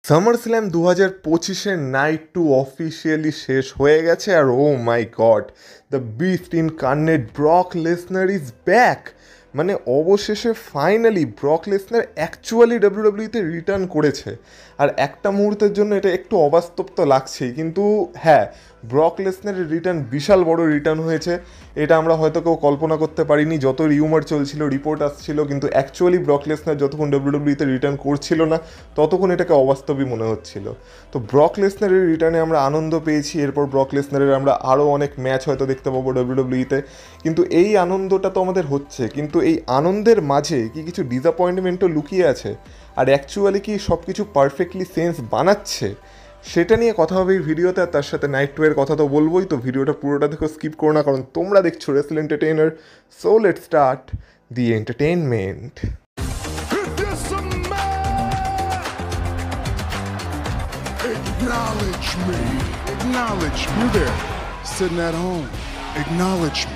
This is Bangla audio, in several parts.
সামারস্ল্যাম 2025-এর নাইট 2 অফিসিয়ালি শেষ হয়ে গেছে আর oh my god, the beast incarnate Brock Lesnar is back. মানে অবশেষে ফাইনালি ব্রক লেসনার অ্যাকচুয়ালি ডাব্লিউডাব্লিউইতে রিটার্ন করেছে। আর একটা মুহূর্তের জন্য এটা একটু অবাস্তব তো লাগছেই, কিন্তু হ্যাঁ, ব্রক লেসনারের রিটার্ন বিশাল বড় রিটার্ন হয়েছে। এটা আমরা হয়তো কেউ কল্পনা করতে পারিনি, যত রিউমার চলছিল, রিপোর্ট আসছিল, কিন্তু অ্যাকচুয়ালি ব্রক লেসনার যতক্ষণ ডাব্লিউডাব্লিউইতে রিটার্ন করছিল না ততক্ষণ এটাকে অবাস্তবই মনে হচ্ছিল। তো ব্রক লেসনারের রিটার্নে আমরা আনন্দ পেয়েছি। এরপর ব্রক লেসনারের আমরা আরও অনেক ম্যাচ হয়তো দেখতে পাবো ডাব্লিউডাব্লিউইতে। কিন্তু এই আনন্দটা তো আমাদের হচ্ছে, কিন্তু এই আনন্দের মাঝে কি কিছু ডিসঅ্যাপয়েন্টমেন্টও লুকিয়ে আছে? আর অ্যাকচুয়ালি কি সব কিছু পারফেক্টলি সেন্স বানাচ্ছে? সেটা নিয়ে কথা হবে এই ভিডিওতে, আর তার সাথে নাইট 2 এর কথা তো বলবোই। তো ভিডিওটা পুরোটা দেখো, স্কিপ করো না, কারণ তোমরা দেখছো wrestle entertainer. So let's start the entertainment. Acknowledge me. Acknowledge me. You there, sitting at home. Acknowledge me.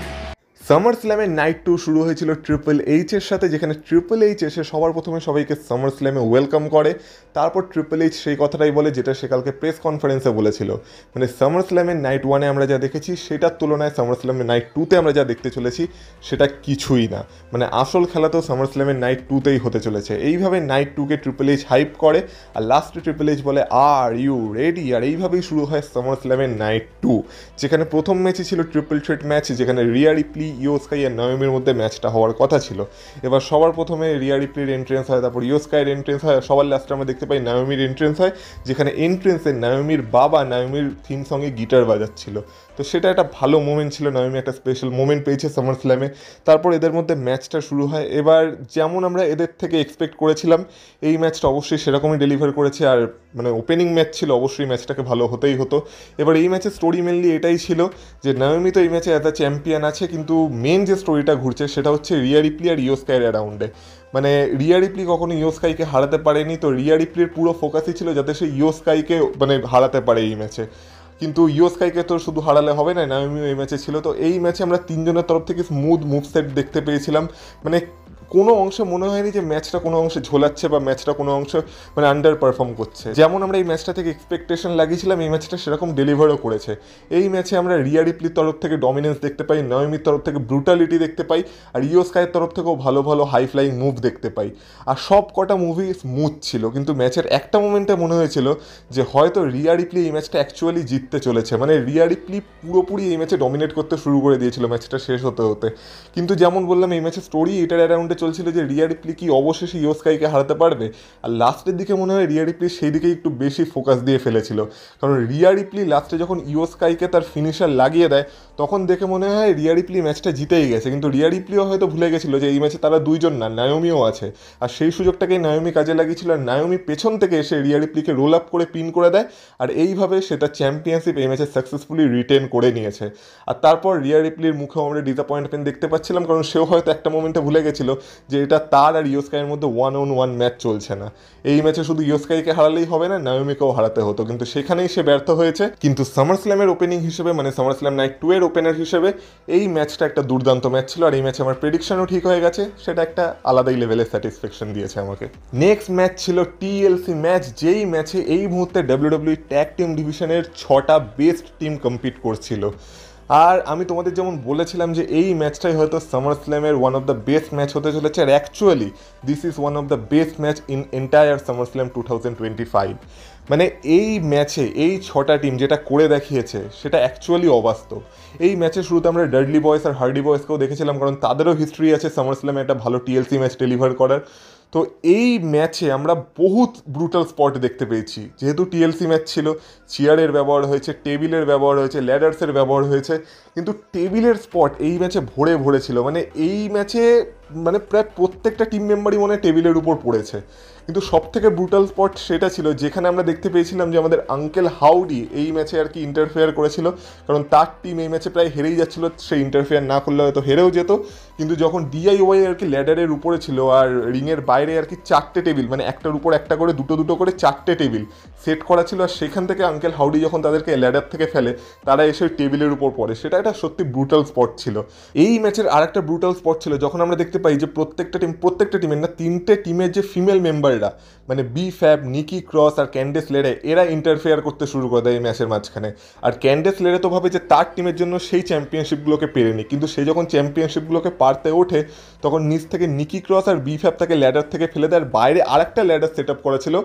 সামারস্ল্যামের নাইট 2 শুরু হয়েছিল ট্রিপল এইচের সাথে, যেখানে ট্রিপল এইচ এসে সবার প্রথমে সবাইকে সামারস্ল্যামে ওয়েলকাম করে। তারপর ট্রিপল এইচ সেই কথাটাই বলে যেটা সে কালকে প্রেস কনফারেন্সে বলেছিল। মানে সামারস্ল্যামের নাইট 1-এ আমরা যা দেখেছি সেটার তুলনায় সামারস্ল্যামের নাইট 2-তে আমরা যা দেখতে চলেছি সেটা কিছুই না। মানে আসল খেলা তো সামারস্ল্যামের নাইট 2-তেই হতে চলেছে। এইভাবে নাইট 2-কে ট্রিপল এইচ হাইপ করে, আর লাস্টে ট্রিপল এইচ বলে আর ইউ রেডি। আর এইভাবেই শুরু হয় সামারস্ল্যামের নাইট 2, যেখানে প্রথম ম্যাচই ছিল ট্রিপল থ্রেট ম্যাচ, যেখানে রিয়া রিপ্লি, ইও স্কাই আর নাওমির মধ্যে ম্যাচটা হওয়ার কথা ছিল। এবার সবার প্রথমে রিয়া রিপ্লির এন্ট্রেন্স হয়, তারপর ইও স্কাইয়ের এন্ট্রেন্স হয়, সবার লাস্টে আমরা দেখতে পাই নাওমির এন্ট্রেন্স হয়, যেখানে এন্ট্রেন্সে নাওমির বাবা নাওমির থিম সঙ্গে গিটার বাজাচ্ছিল। তো সেটা একটা ভালো মোমেন্ট ছিল, নাওমি একটা স্পেশাল মোমেন্ট পেয়েছে সামারস্ল্যামে। তারপর এদের মধ্যে ম্যাচটা শুরু হয়। এবার যেমন আমরা এদের থেকে এক্সপেক্ট করেছিলাম, এই ম্যাচটা অবশ্যই সেরকমই ডেলিভার করেছে। আর মানে ওপেনিং ম্যাচ ছিল, অবশ্যই ম্যাচটাকে ভালো হতেই হতো। এবার এই ম্যাচের স্টোরি মেনলি এটাই ছিল যে নাওমি তো এই ম্যাচে অ্যাজ আ চ্যাম্পিয়ন আছে, কিন্তু মেন যে স্টোরিটা ঘুরছে সেটা হচ্ছে রিয়া রিপ্লি আর ইও স্কাইয়ের অ্যারাউন্ডে। মানে রিয়া রিপ্লি কখনো ইও স্কাইকে হারাতে পারেনি, তো রিয়া রিপ্লির পুরো ফোকাসই ছিল যাতে সে ইও স্কাইকে মানে হারাতে পারে এই ম্যাচে। কিন্তু ইও স্কাইকে তো শুধু হারালে হবে না, নাওমিও এই ম্যাচে ছিল। তো এই ম্যাচে আমরা তিনজনের তরফ থেকে স্মুথ মুভসেট দেখতে পেয়েছিলাম। মানে কোনো অংশে মনে হয়নি যে ম্যাচটা কোনো অংশে ঝোলাচ্ছে বা ম্যাচটা কোনো অংশে মানে আন্ডার পারফর্ম করছে। যেমন আমরা এই ম্যাচটা থেকে এক্সপেকটেশন লাগিয়েছিলাম, এই ম্যাচটা সেরকম ডেলিভারও করেছে। এই ম্যাচে আমরা রিয়া রিপ্লির তরফ থেকে ডমিনেন্স দেখতে পাই, নাওমির তরফ থেকে ব্রুটালিটি দেখতে পাই, আর ইও স্কাইয়ের তরফ থেকেও ভালো ভালো হাই ফ্লাইং মুভ দেখতে পাই। আর সব কটা মুভি স্মুথ ছিল, কিন্তু ম্যাচের একটা মোমেন্টে মনে হয়েছিল যে হয়তো রিয়া রিপ্লি এই ম্যাচটা অ্যাকচুয়ালি জিততে চলেছে। মানে রিয়া রিপ্লি পুরোপুরি এই ম্যাচে ডমিনেট করতে শুরু করে দিয়েছিল ম্যাচটা শেষ হতে হতে। কিন্তু যেমন বললাম, এই ম্যাচের স্টোরি এটার অ্যারাউন্ডে চলছিল যে রিয়া রিপ্লি কি অবশেষে ইও স্কাইকে হারাতে পারবে। আর লাস্টের দিকে মনে হয় রিয়া রিপ্লি সেই দিকেই একটু বেশি ফোকাস দিয়ে ফেলেছিল, কারণ রিয়া রিপ্লি লাস্টে যখন ইও স্কাইকে তার ফিনিশার লাগিয়ে দেয় তখন দেখে মনে হয় রিয়া রিপ্লি ম্যাচটা জিতেই গেছে। কিন্তু রিয়া রিপ্লিও হয়তো ভুলে গেছিলো যে এই ম্যাচে তারা দুইজন না, নাওমিও আছে। আর সেই সুযোগটাকেই নাওমি কাজে লাগিয়েছিল, আর নাওমি পেছন থেকে এসে রিয়া রিপ্লিকে রোল আপ করে পিন করে দেয়। আর এইভাবে সেটা চ্যাম্পিয়নশিপ এই ম্যাচে সাকসেসফুলি রিটেন করে নিয়েছে। আর তারপর রিয়া রিপ্লির মুখেও আমরা ডিসঅ্যাপয়েন্টমেন্ট দেখতে পাচ্ছিলাম, কারণ সেও হয়তো একটা মোমেন্টে ভুলে গেছিলো যে এটা তার আর ইও স্কাইয়ের মধ্যে 1-on-1 ম্যাচ চলছে না। এই ম্যাচে শুধু ইও স্কাইকে হারালেই হবে না, নাওমিকেও হারাতে হতো, কিন্তু সেখানেই সে ব্যর্থ হয়েছে। কিন্তু সামারস্ল্যামের ওপেনিং হিসেবে, মানে সামারস্ল্যাম নাইট 2 এর ওপেনার হিসেবে এই ম্যাচটা একটা দুর্দান্ত ম্যাচ ছিল। আর এই ম্যাচে আমার প্রেডিকশনও ঠিক হয়ে গেছে, সেটা একটা আলাদাই লেভেলের স্যাটিসফ্যাকশন দিয়েছে আমাকে। নেক্সট ম্যাচ ছিল টিএলসি ম্যাচ, যেই ম্যাচে এই মুহূর্তে ডাব্লিউডাব্লিউই ট্যাগ টিম ডিভিশনের 6টা বেস্ট টিম কম্পিট করছিল। আর আমি তোমাদের যেমন বলেছিলাম যে এই ম্যাচটাই হয়তো সামারস্ল্যামের one of the best match হতে চলেছে। আর actually this is one of the best match in entire SummerSlam 2025। মানে এই ম্যাচে এই 6টা টিম যেটা করে দেখিয়েছে সেটা অ্যাকচুয়ালি অবাস্তব। এই ম্যাচের শুরুতে আমরা ডাডলি বয়েস আর হার্ডি বয়েসকেও দেখেছিলাম, কারণ তাদেরও হিস্ট্রি আছে সামারস্ল্যামে একটা ভালো টিএলসি ম্যাচ ডেলিভার করার। তো এই ম্যাচে আমরা বহুত ব্রুটাল স্পট দেখতে পেয়েছি। যেহেতু টিএলসি ম্যাচ ছিল, চেয়ারের ব্যবহার হয়েছে, টেবিলের ব্যবহার হয়েছে, ল্যাডার্সের ব্যবহার হয়েছে, কিন্তু টেবিলের স্পট এই ম্যাচে ভরে ভরে ছিল। মানে এই ম্যাচে মানে প্রায় প্রত্যেকটা টিম মেম্বারই মনে হয় টেবিলের উপর পড়েছে। কিন্তু সব থেকে ব্রুটাল স্পট সেটা ছিল যেখানে আমরা দেখতে পেয়েছিলাম যে আমাদের আঙ্কেল হাউডি এই ম্যাচে আর কি ইন্টারফেয়ার করেছিল, কারণ তার টিম এই ম্যাচে প্রায় হেরেই যাচ্ছিল, সে ইন্টারফেয়ার না করলে হয়তো হেরেও যেত। কিন্তু যখন ডিআইওয়াই আর কি ল্যাডারের উপরে ছিল আর রিংয়ের বাইরে আর কি 4টে টেবিল, মানে একটার উপর একটা করে দুটো দুটো করে 4টে টেবিল সেট করা ছিল, আর সেখান থেকে আঙ্কেল হাউডি যখন তাদেরকে ল্যাডার থেকে ফেলে তারা এসে ওই টেবিলের উপর পড়ে, সেটা একটা সত্যি ব্রুটাল স্পট ছিল। এই ম্যাচের আর একটা ব্রুটাল স্পট ছিল যখন আমরা দেখতে পাই যে প্রত্যেকটা টিমের না 3টে টিমের যে ফিমেল মেম্বাররা, মানে বি ফ্যাব, নিকি ক্রস আর ক্যান্ডেস লেরে, এরা ইন্টারফেয়ার করতে শুরু করে দেয় এই ম্যাচের মাঝখানে। আর ক্যান্ডেস লেরে তো ভাবে যে তার টিমের জন্য সেই চ্যাম্পিয়নশিপগুলোকে পেরেনি, কিন্তু সে যখন চ্যাম্পিয়নশিপগুলোকে পারতে ওঠে তখন নিচ থেকে নিকি ক্রস আর বি ফ্যাব তাকে ল্যাডার থেকে ফেলে দেয়, আর বাইরে আরেকটা ল্যাডার সেট আপ করা ছিল,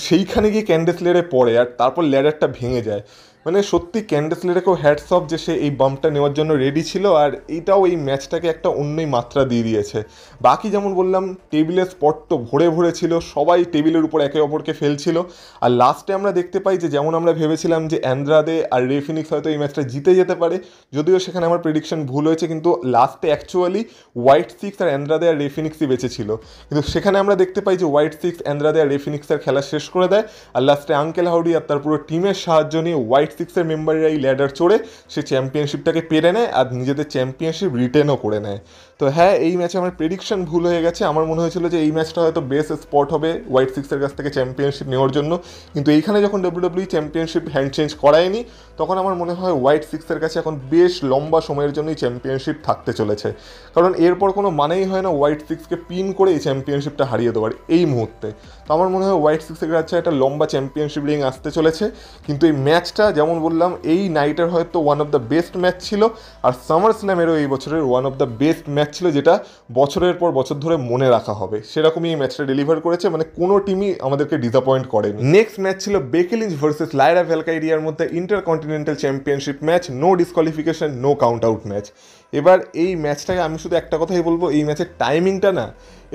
সেইখানে গিয়ে ক্যান্ডেস লেরে পড়ে আর তারপর ল্যাডারটা ভেঙে যায়। মানে সত্যি ক্যান্ডেস লেরেকেও হ্যাটস অফ যে সে এই বাম্পটা নেওয়ার জন্য রেডি ছিল, আর এইটাও এই ম্যাচটাকে একটা অন্যই মাত্রা দিয়ে দিয়েছে। বাকি যেমন বললাম টেবিলের স্পট তো ভরে ভরে ছিল, সবাই টেবিলের উপর একে অপরকে ফেলছিল, আর লাস্টে আমরা দেখতে পাই যে যেমন আমরা ভেবেছিলাম যে অ্যান্দ্রাদে আর রে ফিনিক্স হয়তো এই ম্যাচটা জিতে যেতে পারে, যদিও সেখানে আমার প্রেডিকশন ভুল হয়েছে, কিন্তু লাস্টে অ্যাকচুয়ালি হোয়াইট সিক্স আর অ্যান্দ্রাদে আর রে ফিনিক্সই বেঁচে ছিল। কিন্তু সেখানে আমরা দেখতে পাই যে হোয়াইট সিক্স অ্যান্দ্রাদে আর রে ফিনিক্সের খেলা শেষ করে দেয়, আর লাস্টে আঙ্কেল হাউডি আর তার পুরো টিমের সাহায্য নিয়ে হোয়াইট সিক্সের মেম্বাররা এই ল্যাডার চড়ে সে চ্যাম্পিয়নশিপটাকে পেরে নেয় আর নিজেদের চ্যাম্পিয়নশিপ রিটেনও করে নেয়। তো হ্যাঁ, এই ম্যাচে আমার প্রেডিকশন ভুল হয়ে গেছে, আমার মনে হয়েছিল যে এই ম্যাচটা হয়তো বেস্ট স্পট হবে হোয়াইট সিক্সের কাছ থেকে চ্যাম্পিয়নশিপ নেওয়ার জন্য, কিন্তু এইখানে যখন ডাব্লিউডাব্লিউ চ্যাম্পিয়নশিপ হ্যান্ড চেঞ্জ করায়নি তখন আমার মনে হয় হোয়াইট সিক্সের কাছে এখন বেশ লম্বা সময়ের জন্যই চ্যাম্পিয়নশিপ থাকতে চলেছে, কারণ এরপর কোনো মানেই হয় না হোয়াইট সিক্সকে পিন করে এই চ্যাম্পিয়নশিপটা হারিয়ে দেওয়ার এই মুহূর্তে। তো আমার মনে হয় হোয়াইট সিক্সের কাছে একটা লম্বা চ্যাম্পিয়নশিপ রিং আসতে চলেছে, কিন্তু এই ম্যাচটা যেমন বললাম এই নাইটের হয়তো one of the best match ছিল, আর সামার স্ল্যামেরও এই বছরের one of the best match ছিল, যেটা বছরের পর বছর ধরে মনে রাখা হবে, সেরকমই এই ম্যাচটা ডেলিভার করেছে, মানে কোনো টিমই আমাদেরকে ডিসঅ্যাপয়েন্ট করেনি। নেক্সট ম্যাচ ছিল বেকি লিঞ্চ ভার্সেস লাইরা ভ্যালকাইরিয়ার মধ্যে intercontinental championship match, no disqualification, no count out match. এবার এই ম্যাচটাকে আমি শুধু একটা কথাই বলবো, এই ম্যাচের টাইমিংটা না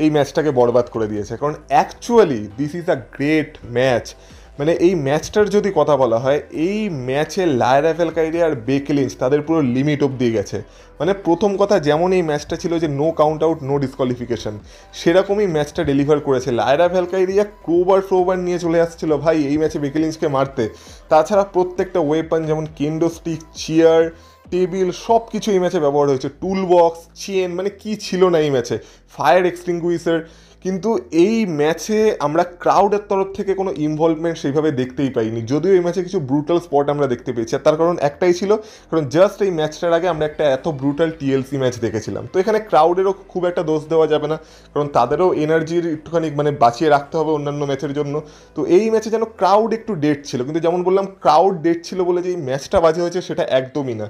এই ম্যাচটাকে বরবাদ করে দিয়েছে, কারণ actually this is a great match. মানে এই ম্যাচটার যদি কথা বলা হয়, এই ম্যাচে লায়রা ভ্যালকাইরিয়া আর বেকি লিঞ্চ তাদের পুরো লিমিট অবধি গেছে। মানে প্রথম কথা, যেমন এই ম্যাচটা ছিল যে no count out no disqualification, সেরকমই ম্যাচটা ডেলিভার করেছে। লায়রা ভ্যালকাইরিয়া ক্রোবার নিয়ে চলে আসছিল ভাই এই ম্যাচে বেকি লিঞ্চকে মারতে, তাছাড়া প্রত্যেকটা ওয়েপন যেমন কেন্ডো স্টিক, চেয়ার, টেবিল, সব কিছু এই ম্যাচে ব্যবহার হয়েছে, টুল বক্স, চেন, মানে কি ছিল না এই ম্যাচে, ফায়ার এক্সটিংগুইশার। কিন্তু এই ম্যাচে আমরা ক্রাউডের তরফ থেকে কোনো ইনভলভমেন্ট সেইভাবে দেখতেই পাইনি, যদিও এই ম্যাচে কিছু ব্রুটাল স্পট আমরা দেখতে পেয়েছি, আর তার কারণ একটাই ছিল, কারণ জাস্ট এই ম্যাচটার আগে আমরা একটা এত ব্রুটাল টিএলসি ম্যাচ দেখেছিলাম। তো এখানে ক্রাউডেরও খুব একটা দোষ দেওয়া যাবে না, কারণ তাদেরও এনার্জির একটুখানি মানে বাঁচিয়ে রাখতে হবে অন্যান্য ম্যাচের জন্য। তো এই ম্যাচে যেন ক্রাউড একটু ডেড ছিল, কিন্তু যেমন বললাম ক্রাউড ডেড ছিল বলে যে এই ম্যাচটা বাজে হয়েছে সেটা একদমই না।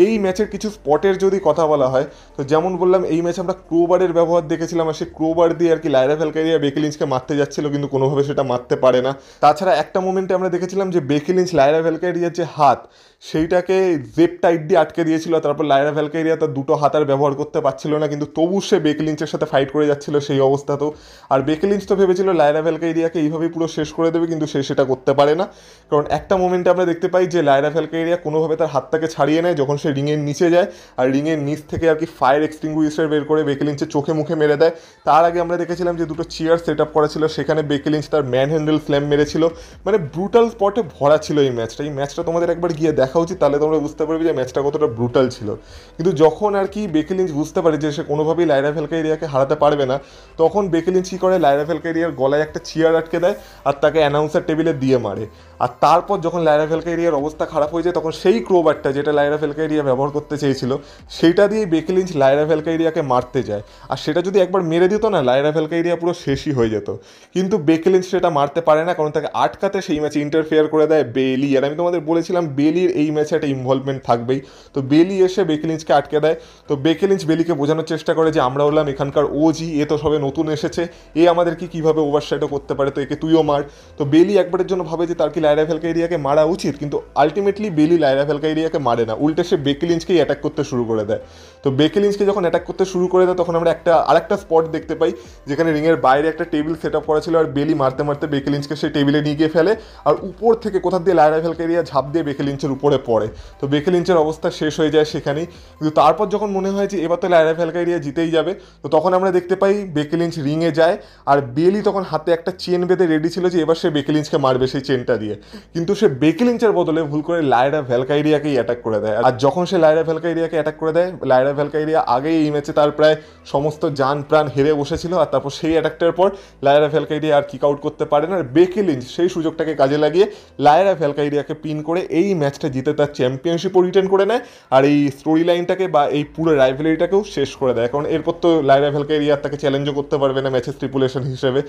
এই ম্যাচের কিছু স্পটের যদি কথা বলা হয়, তো যেমন বললাম এই ম্যাচে আমরা ক্রোবারের ব্যবহার দেখেছিলাম, আর সেই ক্রোবার দিয়ে আর কি লায়রা ভ্যালকাইরিয়া বেকি লিঞ্চকে মারতে যাচ্ছিল, কিন্তু কোনোভাবে সেটা মারতে পারে না। তাছাড়া একটা মোমেন্টে আমরা দেখেছিলাম যে বেকি লিঞ্চ লায়রা ভ্যালকাইরিয়ার যে হাত সেইটাকে জেপ টাইট দিয়ে আটকে দিয়েছিল, তারপর লায়রা ভ্যালকাইরিয়া তার দুটো হাত আর ব্যবহার করতে পারছিল না, কিন্তু তবু সে বেকি লিঞ্চের সাথে ফাইট করে যাচ্ছিল সেই অবস্থাতেও। আর বেকি লিঞ্চ তো ভেবেছিল লায়রা ভ্যালকাইরিয়াকে এইভাবেই পুরো শেষ করে দেবে, কিন্তু সে সেটা করতে পারে না, কারণ একটা মোমেন্টে আমরা দেখতে পাই যে লায়রা ভ্যালকাইরিয়া কোনোভাবে তার হাতটাকে ছাড়িয়ে নেয় যখন সে রিংয়ের নিচে যায়, আর রিংয়ের নিচ থেকে আর কি ফায়ার এক্সটিংগুইশার বের করে বেকি লিঞ্চের চোখে মুখে মেরে দেয়। তার আগে আমরা দেখেছিলাম যে দুটো চেয়ার সেট আপ করা ছিল, সেখানে বেকি লিঞ্চ তার ম্যান হ্যান্ডেল স্ল্যাম মেরেছিল। মানে ব্রুটাল স্পটে ভরা ছিল এই ম্যাচটা। এই ম্যাচটা তোমাদের একবার গিয়ে দেখা উচিত, তাহলে তোমরা বুঝতে পারবে যে ম্যাচটা কতটা ব্রুটাল ছিল। কিন্তু যখন আর কি বেকি লিঞ্চ বুঝতে পারে যে সে কোনোভাবেই লায়রা ভ্যালকাইরিয়াকে হারাতে পারবে না, তখন বেকি লিঞ্চ কী করে, লায়রা ভ্যালকাইরিয়ার গলায় একটা চেয়ার আটকে দেয় আর তাকে অ্যানাউন্সার টেবিলে দিয়ে মারে। আর তারপর যখন লায়রা ভ্যালকাইরিয়ার অবস্থা খারাপ হয়ে যায়, তখন সেই ক্রোবারটা যেটা লায়রা ভ্যালকাইরিয়া ব্যবহার করতে চেয়েছিল সেইটা দিয়ে বেকি লিঞ্চ লায়রা ভ্যালকাইরিয়াকে মারতে যায়, আর সেটা যদি একবার মেরে দিত না লায়রা ভ্যালকাইরিয়া পুরো শেষই হয়ে যেত। কিন্তু বেকি লিঞ্চ সেটা মারতে পারে না, কারণ তাকে আটকাতে সেই ম্যাচে ইন্টারফেয়ার করে দেয় বেলি। আর আমি তোমাদের বলেছিলাম বেলির এই ম্যাচে একটা ইনভলভমেন্ট থাকবেই, তো বেলি এসে বেকি লিঞ্চকে আটকে দেয়। তো বেকি লিঞ্চ বেলিকে বোঝানোর চেষ্টা করে যে আমরা হলাম এখানকার ওজি, এ তো সবে নতুন এসেছে, এ আমাদেরকে কীভাবে ওভারসাইডও করতে পারে, তো একে তুইও মার। তো বেলি একবারের জন্য ভাবে যে তার কি লায়রা ভ্যালকাইরিয়াকে মারা উচিত, কিন্তু আলটিমেটলি বেলি লায়রা ভ্যালকাইরিয়াকে মারে না, উল্টে সে বেকি লিঞ্চকেই অ্যাটাক করতে শুরু করে দেয়। তো বেকি লিঞ্চকে যখন অ্যাটাক করতে শুরু করে দেয়, তখন আমরা আরেকটা স্পট দেখতে পাই যেখানে রিংয়ের বাইরে একটা টেবিল সেট আপ করা ছিল, আর বেলি মারতে মারতে বেকি লিঞ্চকে সেই টেবিলে নিয়ে গিয়ে ফেলে, আর উপর থেকে কোথা দিয়ে লায়রা ভ্যালকাইরিয়া ঝাঁপ দিয়ে বেকি লিঞ্চের উপরে পড়ে। তো বেকি লিঞ্চের অবস্থা শেষ হয়ে যায় সেখানেই। কিন্তু তারপর যখন মনে হয় যে এবার তো লায়রা ভ্যালকাইরিয়া জিতেই যাবে, তো তখন আমরা দেখতে পাই বেকি লিঞ্চ রিংয়ে যায়, আর বেলি তখন হাতে একটা চেন বেঁধে রেডি ছিল যে এবার সে বেকি লিঞ্চকে মারবে সেই চেনটা দিয়ে, কিন্তু সে বেকি লিঞ্চের বদলে ভুল করে লায়রা ভ্যালকাইরিয়াকেই অ্যাটাক করে দেয়। আর যখন সে লায়রা ভ্যালকাইরিয়াকে অ্যাটাক করে দেয়, লায়রা ভ্যালকাইরিয়া আগেই এই ম্যাচে তার প্রায় সমস্ত জান প্রাণ হেরে বসেছিল, আর তারপর সেই অ্যাটাকটার পর লায়রা ভ্যালকাইরিয়া আর কিক আউট করতে পারে না, আর বেকি লিঞ্চ সেই সুযোগটাকে কাজে লাগিয়ে লায়রা ভ্যালকাইরিয়াকে পিন করে এই ম্যাচটা জিতে তার চ্যাম্পিয়নশিপও রিটেন করে নেয়, আর এই স্টোরি লাইনটাকে বা এই পুরো রাইভেলারিটাকেও শেষ করে দেয়। কারণ এরপর তো লায়রা ভ্যালকাইরিয়া তাকে চ্যালেঞ্জও করতে পারবে না ম্যাচের স্টিপুলেশন হিসেবে।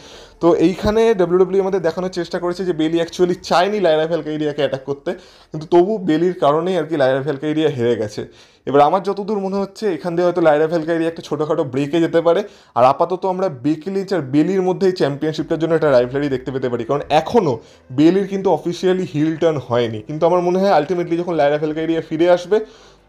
তো এইখানে ডাব্লিউডাব্লিউ আমাদের দেখানোর চেষ্টা করেছে যে বেলি অ্যাকচুয়ালি চায়নি লায়রা ভ্যালকাইরিয়াকে অ্যাটাক করতে, কিন্তু তবু বেলির কারণেই আর কি লায়রা ভ্যালকাইরিয়া হেরে গেছে। এবার আমার যতদূর মনে হচ্ছে এখান দিয়ে হয়তো লায়রা ভ্যালকাইরিয়া একটা ছোটোখাটো ব্রেকে যেতে পারে, আর আপাতত আমরা বেকি লিঞ্চ আর বেলির মধ্যেই চ্যাম্পিয়নশিপটার জন্য একটা রাইভেলারি দেখতে পেতে পারি। কারণ এখনও বেলির কিন্তু অফিসিয়ালি হিল টার্ন হয়নি, কিন্তু আমার মনে হয় আলটিমেটলি যখন লায়রা ভ্যালকাইরিয়া ফিরে আসবে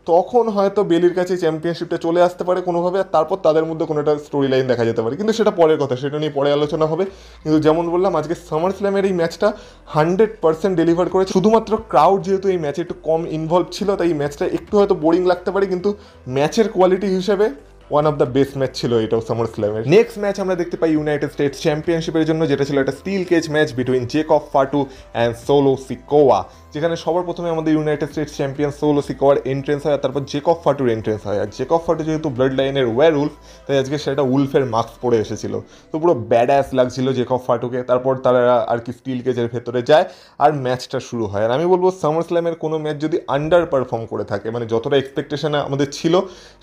তখন হয়তো বেলির কাছে চ্যাম্পিয়নশিপটা চলে আসতে পারে কোনোভাবে, আর তারপর তাদের মধ্যে কোনো একটা স্টোরি লাইন দেখা যেতে পারে, কিন্তু সেটা পরের কথা, সেটা নিয়ে পরে আলোচনা হবে। কিন্তু যেমন বললাম আজকে সামার স্ল্যামের এই ম্যাচটা 100% ডেলিভার করেছে। শুধুমাত্র ক্রাউড যেহেতু এই ম্যাচে একটু কম ইনভলভ ছিল, তাই এই ম্যাচটা একটু হয়তো বোরিং লাগতে পারে, কিন্তু ম্যাচের কোয়ালিটি হিসেবে one of the best match ছিল এটাও সামার স্ল্যামের। নেক্সট ম্যাচ আমরা দেখতে পাই ইউনাইটেড স্টেটস চ্যাম্পিয়নশিপের জন্য, যেটা ছিল একটা steel cage match between Jacob Fatu and Solo Sikoa, যেখানে সবার প্রথমে আমাদের ইউনাইটেড স্টেটস চ্যাম্পিয়ন সোলো সিকোয়ার এন্ট্রেন্স হয়, আর তারপর জেকব ফাটুর এন্ট্রেন্স হয়। আর জেকব ফাটু যেহেতু ব্লাড লাইনের ওয়ার উলফ, তাই আজকে সেটা উলফের মাস্ক পরে এসেছিল, তো পুরো ব্যাডাস লাগছিল জেকব ফাটুকে। তারপর তারা আর কি স্টিল কেজের ভেতরে যায় আর ম্যাচটা শুরু হয়। আর আমি বলবো সামার স্ল্যামের কোনো ম্যাচ যদি আন্ডার পারফর্ম করে থাকে, মানে যতটা এক্সপেকটেশন আমাদের ছিল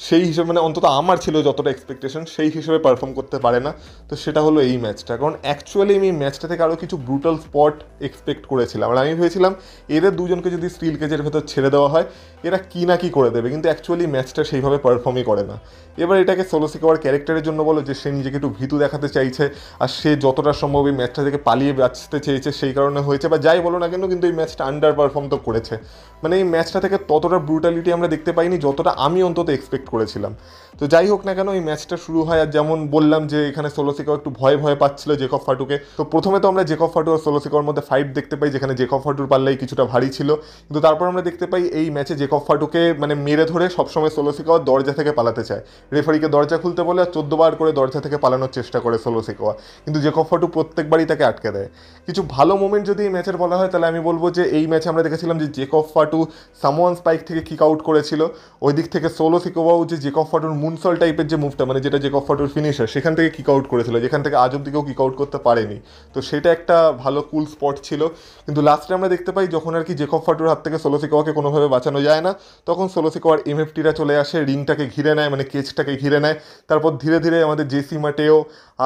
সেই হিসেবে, মানে অন্তত আমার ছিল যতটা এক্সপেকটেশন সেই হিসেবে পারফর্ম করতে পারে না, তো সেটা হলো এই ম্যাচটা। কারণ অ্যাকচুয়ালি আমি এই ম্যাচটা থেকে আরও কিছু ব্রুটাল স্পট এক্সপেক্ট করেছিলাম, আর আমি ভেবেছিলাম এদের দুজনকে যদি স্টিল কেজের ভেতর ছেড়ে দেওয়া হয় এরা কি না কি করে দেবে, কিন্তু অ্যাকচুয়ালি ম্যাচটা সেইভাবে পারফর্মই করে না। এবার এটাকে সোলো সিকোয়ার ক্যারেক্টারের জন্য বলো, যে সে নিজেকে একটু ভীতু দেখাতে চাইছে, আর সে যতটা সম্ভব এই ম্যাচটা থেকে পালিয়ে বাঁচতে চেয়েছে, সেই কারণে হয়েছে, বা যাই বলো না কেন, কিন্তু এই ম্যাচটা আন্ডার পারফর্ম তো করেছে। মানে এই ম্যাচটা থেকে ততটা ব্রুটালিটি আমরা দেখতে পাইনি যতটা আমি অন্তত এক্সপেক্ট করেছিলাম। তো যাই হোক না কেন, এই ম্যাচটা শুরু হয়, আর যেমন বললাম যে এখানে সোলো সিকোয়া একটু ভয় ভয় পাচ্ছিল জেকব ফাটুকে। তো প্রথমে তো আমরা জেকব ফাটু আর সোলো সিকোয়ার মধ্যে ফাইট দেখতে পাই, যেখানে জেকব ফাটুর পাল্লাই কিছুটা ভারী ছিল, কিন্তু তারপর আমরা দেখতে পাই এই ম্যাচে জেকব ফাটুকে মানে মেরে ধরে সবসময় সোলো সিকোয়া দরজা থেকে পালাতে চায়, রেফারিকে দরজা খুলতে বলে, আর 14 বার করে দরজা থেকে পালানোর চেষ্টা করে সোলো সিকোয়া, কিন্তু জেকব ফাটু প্রত্যেকবারই তাকে আটকে দেয়। কিছু ভালো মোমেন্ট যদি এই ম্যাচের বলা হয়, তাহলে আমি বলবো যে এই ম্যাচে আমরা দেখেছিলাম যে জেকব ফাটু সামোয়ান স্পাইক থেকে কিক আউট করেছিল, ওই দিক থেকে সোলো সিকোয়াও যে জেকব ফাটুর মুনসল টাইপের যে মুভটা, মানে যেটা জেকব ফাটুর ফিনিশার, সেখান থেকে কিক আউট করেছিল, যেখান থেকে আজ অব্দি কেউ কিক আউট করতে পারেনি। তো সেটা একটা ভালো কুল স্পট ছিল। কিন্তু লাস্টে আমরা দেখতে পাই যখন আর কি জেকব ফাটুর হাত থেকে সোলো সিকোয়াকে কোনোভাবে বাঁচানো যায় না, তখন সোলো সিকোয়ার এমএফটিরা চলে আসে, রিংটাকে ঘিরে নেয়, মানে কেজটাকে ঘিরে নেয়। তারপর ধীরে ধীরে আমাদের জেসি মাটেও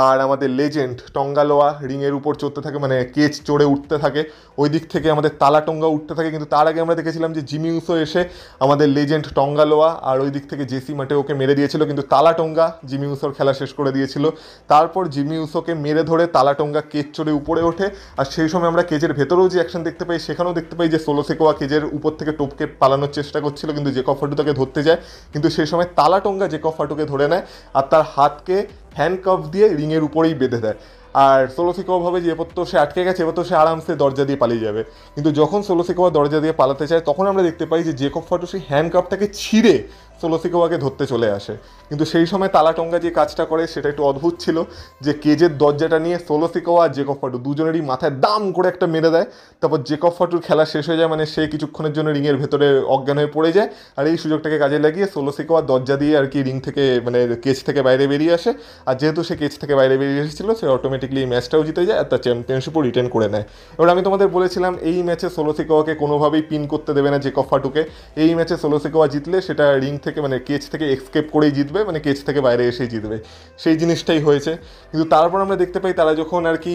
আর আমাদের লেজেন্ড টঙ্গালোয়া রিংয়ের উপর চড়তে থাকে, মানে কেজ চড়ে উঠতে থাকে, ওই দিক থেকে আমাদের তালা টঙ্গা উঠতে থাকে। কিন্তু তার আগে আমরা দেখেছিলাম যে জিমি উসো এসে আমাদের লেজেন্ড টঙ্গালোয়া আর ওই দিক থেকে জেসি মাটেওকে মেরে দিয়েছিল, কিন্তু তালা টঙ্গা জিমি উসোর খেলা শেষ করে দিয়েছিল। তারপর জিমি উসোকে মেরে ধরে তালা টঙ্গা কেজ চড়ে উপরে ওঠে, আর সেই সময় আমরা কেজের ভেতরেও যে অ্যাকশন দেখতে পাই, সেখানেও দেখতে পাই যে সোলো সিকোয়া কেজের উপর থেকে টপকে পালানোর চেষ্টা করছিল, কিন্তু জেকব ফাটু তাকে ধরতে যায়, কিন্তু সেই সময় তালা টঙ্গা জেকব ফাটুকে ধরে নেয় আর তার হাতকে হ্যান্ডকাফ দিয়ে রিংয়ের উপরেই বেঁধে দেয়। আর সোলো সিকোয়া ভাবে যে এবার তো সে আটকে গেছে, এবার তো সে আরামসে দরজা দিয়ে পালিয়ে যাবে, কিন্তু যখন সোলো সিকোয়া দরজা দিয়ে পালাতে চায় তখন আমরা দেখতে পাই যে জেকব ফাটু সেই হ্যান্ডকাফটাকে ছিঁড়ে সোলো সিকোয়াকে ধরতে চলে আসে। কিন্তু সেই সময় তালা টঙ্গা যে কাজটা করে সেটা একটু অদ্ভুত ছিল, যে কেজের দরজাটা নিয়ে সোলো সিকোয়া আর জেকব ফাটু দুজনেরই মাথায় দাম করে একটা মেরে দেয়। তারপর জেকব ফাটুর খেলা শেষ হয়ে যায়, মানে সে কিছুক্ষণের জন্য রিংয়ের ভেতরে অজ্ঞান হয়ে পড়ে যায়, আর এই সুযোগটাকে কাজে লাগিয়ে সোলো সিকোয়া দরজা দিয়ে আর কি রিং থেকে মানে কেজ থেকে বাইরে বেরিয়ে আসে, আর যেহেতু সে কেজ থেকে বাইরে বেরিয়ে এসেছিলো সে অটোমেটিকলি এই ম্যাচটাও জিতে যায় আর তার চ্যাম্পিয়নশিপও রিটেন করে নেয়। এবার আমি তোমাদের বলেছিলাম এই ম্যাচে সোলো সিকোয়াকে কোনোভাবেই পিন করতে দেবে না জেকব ফাটুকে, এই ম্যাচে সোলো সিকোয়া জিতলে সেটা রিং থেকে মানে কেজ থেকে এক্সকেপ করেই জিতবে, মানে কেজ থেকে বাইরে এসেই জিতবে, সেই জিনিসটাই হয়েছে। কিন্তু তারপর আমরা দেখতে পাই তারা যখন আর কি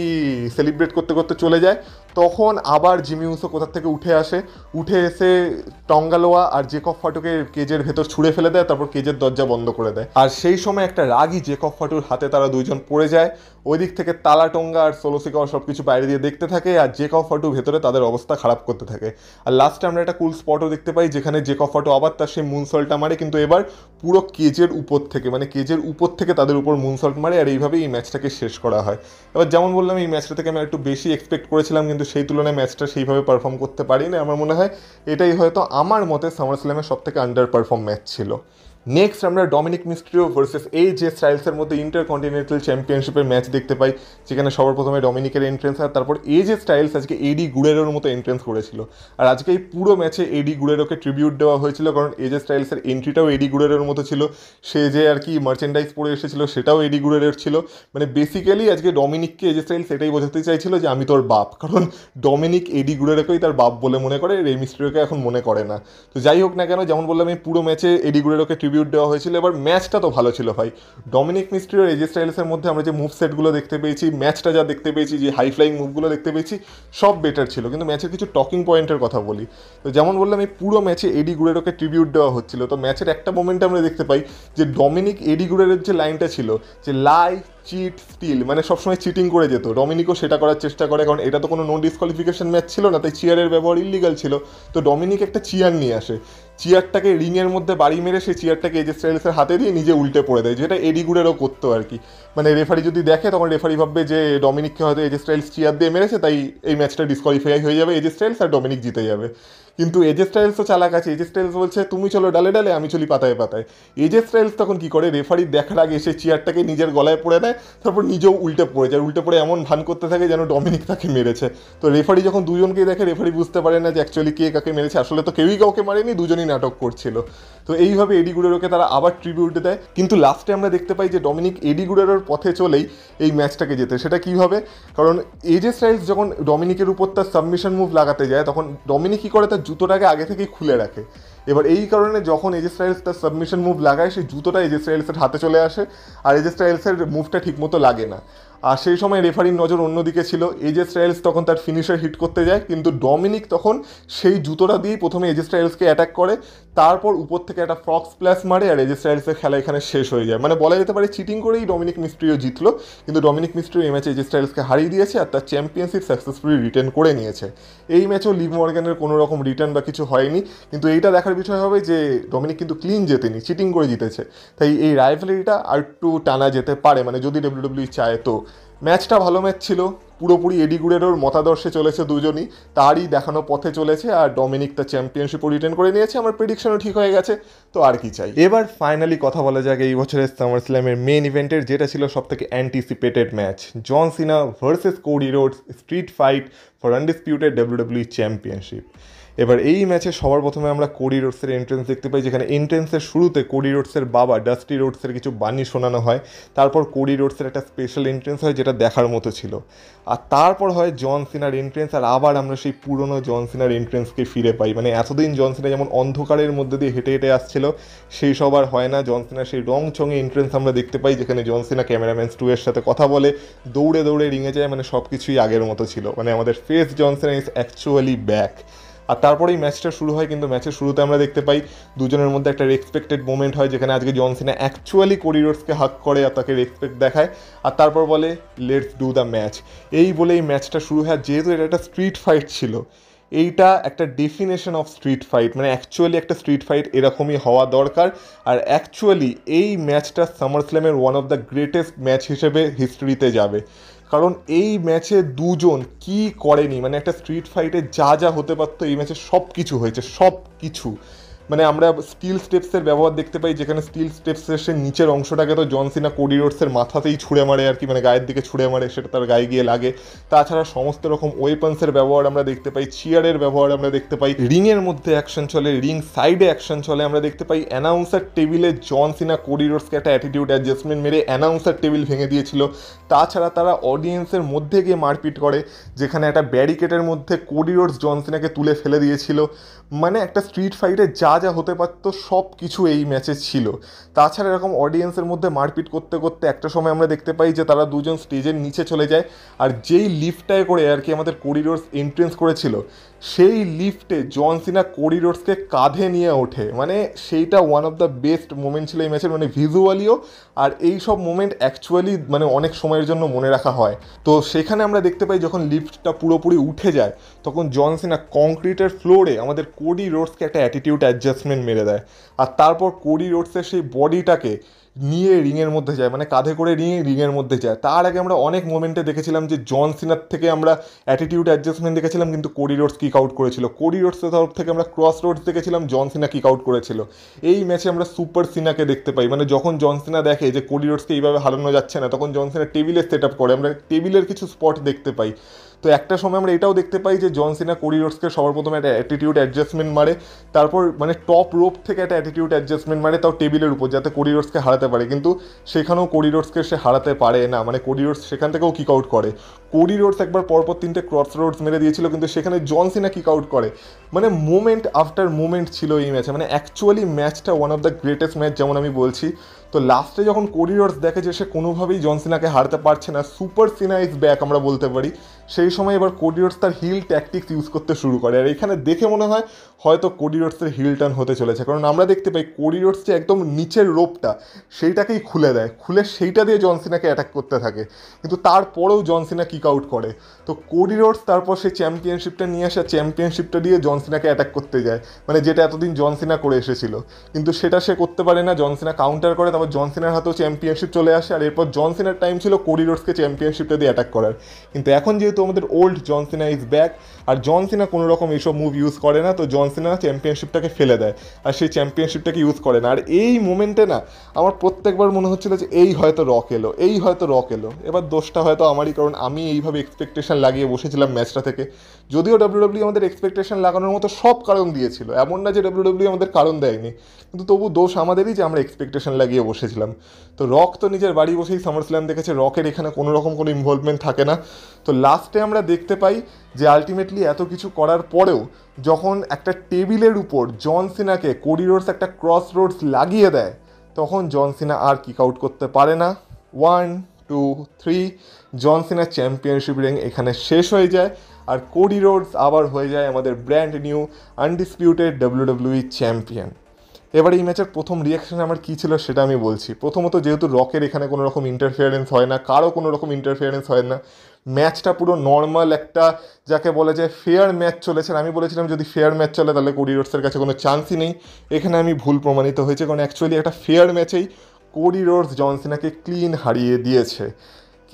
সেলিব্রেট করতে করতে চলে যায়, তখন আবার জিমি উসো কোথা থেকে উঠে আসে, উঠে এসে টঙ্গালোয়া আর জেকব ফাটুকে কেজের ভেতর ছুঁড়ে ফেলে দেয়, তারপর কেজের দরজা বন্ধ করে দেয়। আর সেই সময় একটা রাগী জেকব ফাটুর হাতে তারা দুইজন পড়ে যায়, ওই দিক থেকে তালা টঙ্গা আর সোলো সিকোয়া সব কিছু বাইরে দিয়ে দেখতে থাকে, আর জেকব ফাটু ভেতরে তাদের অবস্থা খারাপ করতে থাকে। আর লাস্টে আমরা একটা কুল স্পটও দেখতে পাই, যেখানে জেকব ফাটু আবার তার সেই মুনসল্টটা মারে, কিন্তু এবার পুরো কেজের উপর থেকে, মানে কেজের উপর থেকে তাদের উপর মুনসল্ট মারে, আর এইভাবেই এই ম্যাচটাকে শেষ করা হয়। এবার যেমন বললাম এই ম্যাচটা থেকে আমি একটু বেশি এক্সপেক্ট করেছিলাম, কিন্তু সেই তুলনায় ম্যাচটা সেইভাবে পারফর্ম করতে পারিনি। আমার মনে হয় এটাই হয়তো আমার মতে সামার স্ল্যামের সব থেকে আন্ডার পারফর্ম ম্যাচ ছিল। নেক্সট আমরা ডমিনিক মিস্ট্রিও ভার্সেস এজে স্টাইলসের মধ্যে ইন্টারকন্টিনেন্টাল চ্যাম্পিয়নশিপের ম্যাচ দেখতে পাই, যেখানে সবার প্রথমে ডমিনিকের এন্ট্রেন্স আর তারপর এজে স্টাইলস আজকে এডি গুরেরোর মতো এন্ট্রেন্স করেছিল। আর আজকে এই পুরো ম্যাচে এডি গুরেরোকে ট্রিবিউট দেওয়া হয়েছিল, কারণ এজে স্টাইলসের এন্ট্রিটাও এডি গুরেরোর মতো ছিল, সে যে আর কি মার্চেন্ডাইজ পরে এসেছিল সেটাও এডি গুরেরোর ছিল। মানে বেসিক্যালি আজকে ডমিনিককে এজে স্টাইলস এটাই বোঝাতে চাইছিল যে আমি তোর বাপ, কারণ ডমিনিক এডি গুরেরোকেই তার বাপ বলে মনে করে, রে মিস্ট্রিওকে এখন মনে করে না। তো যাই হোক না কেন, যেমন বললাম এই পুরো ম্যাচে এডি গুরেরোকে ট্রিবিউট দেওয়া হয়েছিল। এবার ম্যাচটা তো ভালো ছিল ভাই, ডমিনিক মিস্ট্রিও আর এজে স্টাইলসের মধ্যে আমরা যে মুভ সেটগুলো দেখতে পেয়েছি, ম্যাচটা যা দেখতে পেয়েছি, যে হাই ফ্লাইং মুভগুলো দেখতে পেয়েছি, সব বেটার ছিল। কিন্তু ম্যাচের কিছু টকিং পয়েন্টের কথা বলি, তো যেমন বললাম এই পুরো ম্যাচে এডি গুরেরোকে ট্রিবিউট দেওয়া হচ্ছিল। তো ম্যাচের একটা মোমেন্টে আমরা দেখতে পাই যে ডমিনিক এডি গুরেরোর যে লাইনটা ছিল যে লাই চিট স্টিল, মানে সবসময় চিটিং করে যেত, ডমিনিকও সেটা করার চেষ্টা করে, কারণ এটা তো কোনো নো ডিসকোয়ালিফিকেশন ম্যাচ ছিল না, তাই চেয়ারের ব্যবহার ইলিগাল ছিল। তো ডমিনিক একটা চেয়ার নিয়ে আসে, চেয়ারটাকে রিংয়ের মধ্যে বাড়ি মেরে সেই চেয়ারটাকে এজে স্টাইলসের হাতে দিয়ে নিজে উল্টে পড়ে দেয়, যেটা এডি গুরেরও করতো আর কি। মানে রেফারি যদি দেখে তখন রেফারি ভাববে যে ডমিনিককে হয়তো এজে স্টাইলস চেয়ার দিয়ে মেরেছে, তাই এই ম্যাচটা ডিসকোয়ালিফাই হয়ে যাবে এজে স্টাইলস, আর ডমিনিক জিতে যাবে। কিন্তু এজে স্টাইলসও চালাক আছে, এজে স্টাইলস বলছে তুমি চলো ডালে ডালে, আমি চলি পাতায় পাতায়। এজে স্টাইলস তখন কি করে, রেফারি দেখার আগে সে চেয়ারটাকে নিজের গলায় পড়ে নেয়, তারপর নিজেও উল্টে পড়ে যায়, উল্টে পড়ে এমন ভান করতে থাকে যেন ডমিনিক তাকে মেরেছে। তো রেফারি যখন দুজনকেই দেখে, রেফারি বুঝতে পারে না যে অ্যাকচুয়ালি কে কাকে মেরেছে, আসলে তো কেউই কাউকে মারেনি, দুজনই নাটক করছিল। তো এইভাবে এডি গুরেরোকে তারা আবার ট্রিবিউট দেয়, কিন্তু লাস্টে আমরা দেখতে পাই যে ডমিনিক এডি গুরেরোর পথে চলেই এই ম্যাচটাকে জেতে। সেটা কীভাবে, কারণ এজে স্টাইলস যখন ডমিনিকের উপর তার সাবমিশন মুভ লাগাতে যায়, তখন ডমিনিক কী করে, তার জুতোটাকে আগে থেকেই খুলে রাখে। এবার এই কারণে যখন এজে স্টাইলস তার সাবমিশন মুভ লাগায়, সেই জুতোটা এজে স্টাইলসের হাতে চলে আসে, আর এজে স্টাইলসের মুভটা ঠিকমতো লাগে না। আর সেই সময় রেফারির নজর অন্যদিকে ছিল, এজে স্টাইলস তখন তার ফিনিশার হিট করতে যায়, কিন্তু ডমিনিক তখন সেই জুতোটা দিয়েই প্রথমে এজে স্টাইলসকে অ্যাটাক করে, তারপর উপর থেকে একটা ফ্রক স্প্ল্যাশ মারে, আর এজে স্টাইলসের খেলা এখানে শেষ হয়ে যায়। মানে বলা যেতে পারে চিটিং করেই ডমিনিক মিস্ট্রিও জিতলো, কিন্তু ডমিনিক মিস্ট্রিও এই ম্যাচে এজে স্টাইলসকে হারিয়ে দিয়েছে আর তার চ্যাম্পিয়নশিপ সাকসেসফুলি রিটার্ন করে নিয়েছে। এই ম্যাচেও লিভ মর্গ্যানের কোনো রকম রিটার্ন বা কিছু হয়নি, কিন্তু এইটা দেখার বিষয় হবে যে ডমিনিক কিন্তু ক্লিন জেতেনি, চিটিং করে জিতেছে। তাই এই রাইভালরিটা আর একটু টানা যেতে পারে, মানে যদি ডাব্লিউডাব্লিউ চায় তো। ম্যাচটা ভালো ম্যাচ ছিল, পুরোপুরি এডি গুরেরোর মতাদর্শে চলেছে দুজনই, তারই দেখানো পথে চলেছে, আর ডমিনিক তার চ্যাম্পিয়নশিপও রিটেন করে নিয়েছে, আমার প্রেডিকশনও ঠিক হয়ে গেছে, তো আর কি চাই। এবার ফাইনালি কথা বলা যাক এই বছরের সামার স্ল্যামের মেন ইভেন্টের, যেটা ছিল সব থেকে anticipated match, John Cena versus Cody Rhodes street fight for undisputed W W championship. এবার এই ম্যাচে সবার প্রথমে আমরা কোডি রোডসের এন্ট্রেন্স দেখতে পাই, যেখানে এন্ট্রেন্সের শুরুতে কোডি রোডসের বাবা ডাস্টি রোডসের কিছু বাণী শোনানো হয়, তারপর কোডি রোডসের একটা স্পেশাল এন্ট্রেন্স হয় যেটা দেখার মতো ছিল, আর তারপর হয় জন সিনার এন্ট্রেন্স, আর আবার আমরা সেই পুরনো জন সিনার এন্ট্রেন্সকে ফিরে পাই। মানে এতদিন জন সিনা যেমন অন্ধকারের মধ্যে দিয়ে হেঁটে হেঁটে আসছিল, সেই সব আর হয় না, জন সিনার সেই রং চঙে এন্ট্রেন্স আমরা দেখতে পাই, যেখানে জন সিনা ক্যামেরাম্যান স্টু এর সাথে কথা বলে, দৌড়ে দৌড়ে রিঙে যায়, মানে সব কিছুই আগের মতো ছিল, মানে আমাদের face John Cena is actually back. আর তারপরেই ম্যাচটা শুরু হয়, কিন্তু ম্যাচের শুরুতে আমরা দেখতে পাই দুজনের মধ্যে একটা রেসপেক্টেড মোমেন্ট হয়, যেখানে আজকে জন সিনা অ্যাকচুয়ালি কোডি রোডসকে হাক করে আর তাকে রেসপেক্ট দেখায়, আর তারপর বলে লেটস ডু দ্য ম্যাচ। এই বলে এই ম্যাচটা শুরু হয়। যেহেতু এটা একটা স্ট্রিট ফাইট ছিল, এইটা একটা ডেফিনেশন অফ স্ট্রিট ফাইট, মানে অ্যাকচুয়ালি একটা স্ট্রিট ফাইট এরকমই হওয়া দরকার। আর অ্যাকচুয়ালি এই ম্যাচটা সামার স্ল্যামের one of the greatest match হিসেবে হিস্ট্রিতে যাবে, কারণ এই ম্যাচে দুজন কি করেনি, মানে একটা স্ট্রিট ফাইটে যা যা হতে পারতো এই ম্যাচে সব কিছু হয়েছে, সব কিছু। মানে আমরা স্টিল স্টেপসের ব্যবহার দেখতে পাই, যেখানে স্টিল স্টেপসের সে নিচের অংশটাকে তো জন সিনা কোডি রোডসের মাথাতেই ছুঁড়ে মারে আর কি, মানে গায়ের দিকে ছুঁড়ে মারে, সেটা তার গায়ে গিয়ে লাগে। তাছাড়া সমস্ত রকম ওয়েপন্সের ব্যবহার আমরা দেখতে পাই, চেয়ারের ব্যবহার আমরা দেখতে পাই, রিংয়ের মধ্যে অ্যাকশন চলে, রিং সাইডে অ্যাকশন চলে, আমরা দেখতে পাই অ্যানাউন্সার টেবিলে জন সিনা কোডি রোডসকে একটা অ্যাটিটিউড অ্যাডজাস্টমেন্ট মেরে অ্যানাউন্সার টেবিল ভেঙে দিয়েছিল। তাছাড়া তারা অডিয়েন্সের মধ্যে গিয়ে মারপিট করে, যেখানে একটা ব্যারিকেডের মধ্যে কোডি রোডস জন সিনাকে তুলে ফেলে দিয়েছিল। মানে একটা স্ট্রিট ফাইটে যা যা হতে পারতো সব কিছু এই ম্যাচে ছিল। তাছাড়া এরকম অডিয়েন্সের মধ্যে মারপিট করতে করতে একটা সময় আমরা দেখতে পাই যে তারা দুজন স্টেজের নিচে চলে যায়, আর যেই লিফটটায় করে আর কি আমাদের কোডি রোডস এন্ট্রেন্স করেছিল, সেই লিফটে জন সিনা কোডি রোডসকে কাঁধে নিয়ে ওঠে। মানে সেইটা one of the best moment ছিল এই ম্যাচের, মানে ভিজুয়ালিও, আর এই সব মোমেন্ট অ্যাকচুয়ালি মানে অনেক সময়ের জন্য মনে রাখা হয়। তো সেখানে আমরা দেখতে পাই যখন লিফটটা পুরোপুরি উঠে যায়, তখন জন সিনা কংক্রিটের ফ্লোরে আমাদের কোডি রোডসকে একটা অ্যাটিটিউড অ্যাডজাস্টমেন্ট মেরে দেয়, আর তারপর কোডি রোডসের সেই বডিটাকে নিয়ে রিংয়ের মধ্যে যায়, মানে কাঁধে করে নিয়ে রিংয়ের মধ্যে যায়। তার আগে আমরা অনেক মোমেন্টে দেখেছিলাম যে জন সিনার থেকে আমরা অ্যাটিটিউড অ্যাডজাস্টমেন্ট দেখেছিলাম, কিন্তু কোডি রোডস কিক আউট করেছিল। কোডি রোডসের তরফ থেকে আমরা ক্রস রোডস দেখেছিলাম, জন সিনা কিক আউট করেছিল। এই ম্যাচে আমরা সুপার সিনাকে দেখতে পাই, মানে যখন জন সিনা দেখে যে কোডি রোডসকে এইভাবে হারানো যাচ্ছে না, তখন জন সিনা টেবিলে সেট আপ করে, আমরা টেবিলের কিছু স্পট দেখতে পাই। তো একটা সময় আমরা এটাও দেখতে পাই যে জন সিনা কোডি রোডসকে সবার প্রথমে একটা অ্যাটিটিউড অ্যাডজাস্টমেন্ট মারে, তারপর মানে টপ রোপ থেকে একটা অ্যাটিটিউড অ্যাডজাস্টমেন্ট মারে, তাও টেবিলের উপর, যাতে কোডি রোডসকে হারাতে পারে। কিন্তু সেখানেও কোডি রোডসকে সে হারাতে পারে না, মানে কোডি রোডস সেখান থেকেও কিক আউট করে। কোডি রোডস একবার পরপর 3টে ক্রস রোডস মেরে দিয়েছিল, কিন্তু সেখানে জন সিনা কিক আউট করে। মানে মোমেন্ট আফটার মোমেন্ট ছিল এই ম্যাচে, মানে অ্যাকচুয়ালি ম্যাচটা one of the greatest match যেমন আমি বলছি। তো লাস্টে যখন কোডি রোডস দেখে যে সে কোনোভাবেই জন সিনাকে হারতে পারছে না, সুপার সিনা ইজ ব্যাক আমরা বলতে পারি, সেই সময় এবার কোডি রোডস তার হিল ট্যাকটিক্স ইউজ করতে শুরু করে। আর এখানে দেখে মনে হয় হয়তো কোডি রোডসের হিল টার্ন হতে চলেছে, কারণ আমরা দেখতে পাই কোডি রোডস যে একদম নিচের রোপটা সেইটাকেই খুলে দেয়, খুলে সেইটা দিয়ে জন সিনাকে অ্যাটাক করতে থাকে, কিন্তু তারপরেও জন সিনা কিক আউট করে। তো কোডি রোডস তারপর সেই চ্যাম্পিয়নশিপটা নিয়ে আসা, চ্যাম্পিয়নশিপটা দিয়ে জন সিনাকে অ্যাটাক করতে যায়, মানে যেটা এতদিন জন সিনা করে এসেছিল, কিন্তু সেটা সে করতে পারে না। জন সিনা কাউন্টার করে, তারপর জন সিনার হাতেও চ্যাম্পিয়নশিপ চলে আসে, আর এরপর জন সিনার টাইম ছিল কোডি রোডসকে চ্যাম্পিয়নশিপটা দিয়ে অ্যাটাক করার। কিন্তু এখন যেহেতু আমাদের old John Cena is back, আর জন সিনা কোনো রকম এইসব মুভ ইউজ করে না, তো জন সিনা চ্যাম্পিয়নশিপটাকে ফেলে দেয়, আর সেই চ্যাম্পিয়নশিপটাকে ইউজ করে না। আর এই মোমেন্টে না আমার প্রত্যেকবার মনে হচ্ছিল যে এই হয়তো রক এলো, এই হয়তো রক এলো। এবার দোষটা হয়তো আমারই, কারণ আমি এইভাবে এক্সপেকটেশন লাগিয়ে বসেছিলাম ম্যাচটা থেকে। যদিও ডাব্লিউডাব্লিউ আমাদের এক্সপেকটেশন লাগানোর মতো সব কারণ দিয়েছিল, এমন না যে ডাব্লিউডাব্লিউ আমাদের কারণ দেয়নি, কিন্তু তবু দোষ আমাদেরই যে আমরা এক্সপেকটেশন লাগিয়ে বসেছিলাম। তো রক তো নিজের বাড়ি বসেই সামার স্ল্যাম দেখেছে, রকের এখানে কোনো রকম কোনো ইনভলভমেন্ট থাকে না। তো লাস্টে আমরা দেখতে পাই যে আলটিমেটলি এত কিছু করার পরেও যখন একটা টেবিলের উপর জন সিনাকে কোডি রোডস একটা ক্রস রোডস লাগিয়ে দেয়, তখন জন সিনা আর কিক আউট করতে পারে না। 1, 2, 3, জন সিনার চ্যাম্পিয়নশিপ রিং এখানে শেষ হয়ে যায়, আর কোডি রোডস আবার হয়ে যায় আমাদের brand new undisputed WWE champion. এবার এই ম্যাচের প্রথম রিয়াকশন আমার কী ছিল সেটা আমি বলছি। প্রথমত, যেহেতু রকের এখানে কোনো রকম ইন্টারফিয়ারেন্স হয় না, কারো কোনো রকম ইন্টারফিয়ারেন্স হয় না, ম্যাচটা পুরো নর্মাল একটা যাকে বলে যে ফেয়ার ম্যাচ চলেছে। আমি বলেছিলাম যদি ফেয়ার ম্যাচ চলে তাহলে কোডি রোডসের কাছে কোনো চান্সই নেই, এখানে আমি ভুল প্রমাণিত হয়েছে, কারণ অ্যাকচুয়ালি একটা ফেয়ার ম্যাচেই কোডি রোডস জন সিনাকে ক্লিন হারিয়ে দিয়েছে।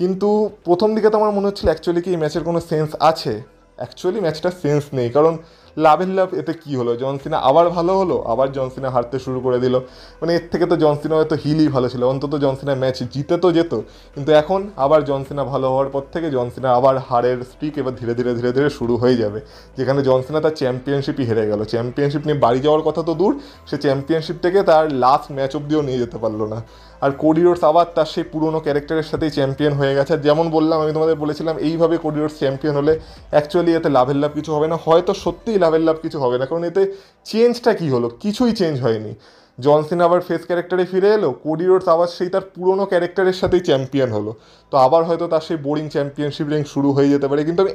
কিন্তু প্রথম দিকে তো আমার মনে হচ্ছিল অ্যাকচুয়ালি কি এই ম্যাচের কোনো সেন্স আছে, অ্যাকচুয়ালি ম্যাচটা সেন্স নেই, কারণ লাভের লাভ এতে কী হলো, জন সিনা আবার ভালো হলো, আবার জন সিনা হারতে শুরু করে দিল। মানে এর থেকে তো জন সিনা হয়তো হিলই ভালো ছিল, অন্তত জন সিনা ম্যাচ জিতে তো যেত। কিন্তু এখন আবার জন সিনা ভালো হওয়ার পর থেকে জন সিনা আবার হারের স্ট্রিক এবার ধীরে ধীরে ধীরে ধীরে শুরু হয়ে যাবে, যেখানে জন সিনা তার চ্যাম্পিয়নশিপই হেরে গেল। চ্যাম্পিয়নশিপ নিয়ে বাড়ি যাওয়ার কথা তো দূর, সে চ্যাম্পিয়নশিপটাকে তার লাস্ট ম্যাচ অবধিও নিয়ে যেতে পারলো না। আর কোডি রোডস আবার তার সেই পুরনো ক্যারেক্টারের সাথেই চ্যাম্পিয়ন হয়ে গেছে। আর যেমন বললাম, আমি তোমাদের বলেছিলাম এইভাবে কোডি রোডস চ্যাম্পিয়ন হলে অ্যাকচুয়ালি এতে লাভের লাভ কিছু হবে না, হয়তো সত্যিই লাভের লাভ কিছু হবে না, কারণ এতে চেঞ্জটা কী হলো, কিছুই চেঞ্জ হয়নি। জন সিনা আবার ফেস ক্যারেক্টারে ফিরে এলো, কোডি রোডস আবার সেই তার পুরনো ক্যারেক্টারের সাথেই চ্যাম্পিয়ন হলো। তো আবার হয়তো তার সেই বোরিং চ্যাম্পিয়নশিপ রিং শুরু হয়ে যেতে পারে, কিন্তু আমি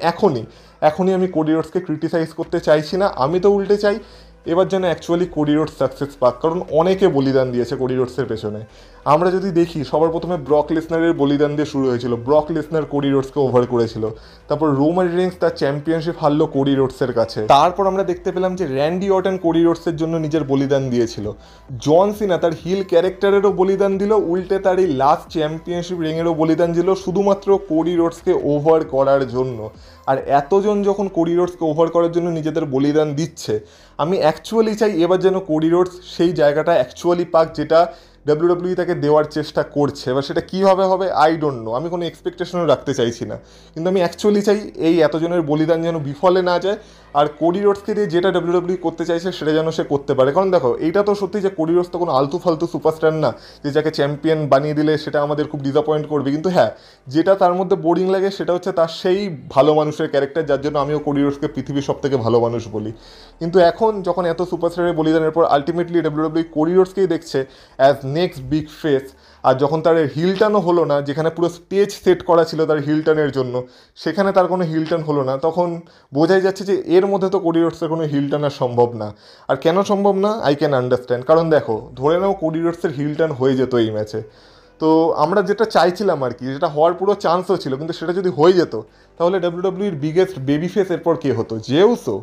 এখনই আমি কোডি রোডসকে ক্রিটিসাইজ করতে চাইছি না। আমি তো উল্টে চাই এবার যেন অ্যাকচুয়ালি কোডি রোডস সাকসেস পাক, কারণ অনেকে বলিদান দিয়েছে কোডি রোডসের পেছনে। আমরা যদি দেখি, সবার প্রথমে ব্রক লেসনারের বলিদান দিয়ে শুরু হয়েছিল, ব্রক লেসনার কোডি রোডসকে ওভার করেছিল, তারপর রোমান রিন্স তার চ্যাম্পিয়নশিপ হারলো কোডি রোডসের কাছে, তারপর আমরা দেখতে পেলাম যে র্যান্ডি অর্টন কোডি রোডসের জন্য নিজের বলিদান দিয়েছিল, জন সিনা তার হিল ক্যারেক্টারেরও বলিদান দিল, উল্টে তার এই লাস্ট চ্যাম্পিয়নশিপ রিংয়েরও বলিদান দিল শুধুমাত্র কোডি রোডসকে ওভার করার জন্য। আর এতজন যখন কোডি রোডসকে ওভার করার জন্য নিজেদের বলিদান দিচ্ছে, আমি অ্যাকচুয়ালি চাই এবার যেন কোডি রোডস সেই জায়গাটা অ্যাকচুয়ালি পাক যেটা ডাব্লিউডাব্লিউ তাকে দেওয়ার চেষ্টা করছে। এবার সেটা কীভাবে হবে আই ডোন্ট নো, আমি কোনো এক্সপেকটেশনও রাখতে চাইছি না, কিন্তু আমি অ্যাকচুয়ালি চাই এই এতজনের বলিদান যেন বিফলে না যায়, আর কোডি রোডসকে দিয়ে যেটা ডাব্লিউডাব্লিউ করতে চাইছে সেটা যেন সে করতে পারে। কারণ দেখো, এইটা তো সত্যি যে কোডি রোডস তো কোনো আলতু ফালতু সুপারস্টার না যে যাকে চ্যাম্পিয়ন বানিয়ে দিলে সেটা আমাদের খুব ডিসঅ্যাপয়েন্ট করবে। কিন্তু হ্যাঁ, যেটা তার মধ্যে বোরিং লাগে সেটা হচ্ছে তার সেই ভালো মানুষের ক্যারেক্টার, যার জন্য আমিও কোডি রোডসকে পৃথিবীর সব থেকে ভালো মানুষ বলি। কিন্তু এখন যখন এত সুপারস্টারের বলিদানের পর আলটিমেটলি ডাব্লিউডাব্লিউ কোডি রোডসকেই দেখছে অ্যাজ নেক্সট বিগ ফেস, আর যখন তার হিল টার্নও হলো না, যেখানে পুরো স্টেজ সেট করা ছিল তার হিল টার্নের জন্য, সেখানে তার কোনো হিল টার্ন হলো না, তখন বোঝাই যাচ্ছে যে এর মধ্যে তো কোডি রোডসের কোনো হিল টার্ন আর সম্ভব না। আর কেন সম্ভব না আই ক্যান আন্ডারস্ট্যান্ড, কারণ দেখো, ধরে নাও কোডি রোডসের হিল টার্ন হয়ে যেত এই ম্যাচে, তো আমরা যেটা চাইছিলাম আর কি, যেটা হওয়ার পুরো চান্সও ছিল, কিন্তু সেটা যদি হয়ে যেত তাহলে ডাব্লিউডাব্লিউর বিগেস্ট বেবি ফেস এরপর কে হতো? জেউসো?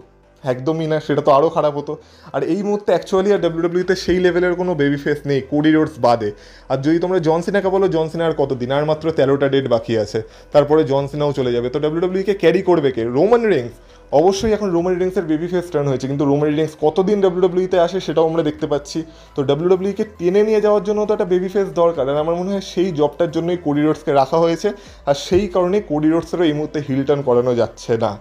একদমই না, সেটা তো আরও খারাপ হতো। আর এই মুহূর্তে অ্যাকচুয়ালি আর ডাব্লিউডাব্লিউতে সেই লেভেলের কোনো বেবি ফেস নেই কোডি রোডস বাদে। আর যদি তোমরা জন সিনাকে বলো, জন সিনা আর কতদিন, আর মাত্র 13টা ডেট বাকি আছে, তারপরে জন সিনাও চলে যাবে। তো ডাব্লিউডাব্লিউকে ক্যারি করবে কে? Roman Reigns. অবশ্যই এখন রোমান রিংসের বেবি ফেস টার্ন হয়েছে, কিন্তু রোমান রিংস কতদিন ডাব্লিউডাব্লিউতে আসে সেটাও আমরা দেখতে পাচ্ছি। তো ডাব্লিউডাব্লিউকে টেনে নিয়ে যাওয়ার জন্য তো একটা বেবি ফেস দরকার, আর আমার মনে হয় সেই জবটার জন্যই কোডি রোডসকে রাখা হয়েছে, আর সেই কারণেই কোডি রোডসেরও এই মুহূর্তে হিল টার্ন করানো যাচ্ছে না।